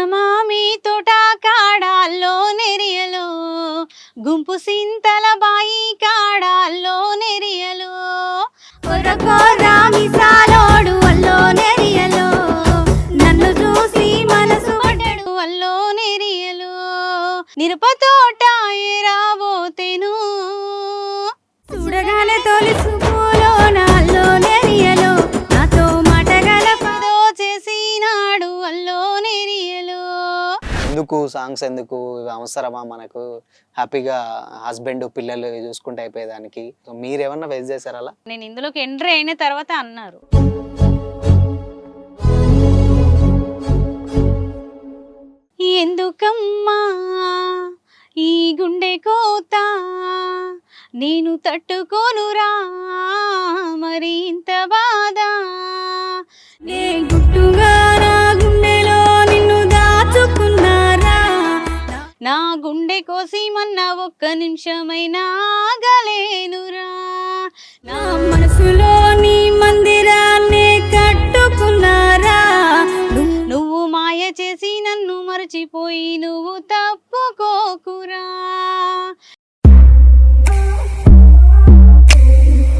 చందమామి తోట కాడాల్లో నెరియలో గుంపు సింతల బాయి కాడాల్లో నెరియలో మిసాలోడు అల్లో నెరియలో నన్ను చూసి మనసు పడ్డాడు అల్లో నెరియలో నిరపతోట రాబోతేను చూడగానే తొలిసులో నాల్లో నెరియలో నాతో మాటగల పదో చేసినాడు అల్లో నెరియలో. ఎందుకు సాంగ్స్ ఎందుకు ఇవి అవసరమా మనకు? హ్యాపీగా హస్బెండ్ పిల్లలు చూసుకుంటే అయిపోయేదానికి. మీరేమన్నా ఫేస్ చేశారు అలా? నేను ఇందులోకి ఎంట్రీ అయిన తర్వాత అన్నారు ఎందుకమ్మా ఈ గుండె కోత నేను తట్టుకోనురా మరి ఇంత బాధ నే గుట్టుగా నా గుండెలో నిన్ను దాచుకున్నారా నా గుండె కోసిమన్న ఒక్క నిమిషమైనా ఆగలేనురా నా మనసులో నీ మందిరాన్ని కట్టుకున్నారా నువ్వు మాయ చేసి నన్ను మరచిపోయి నువ్వు తప్పుకోకురా.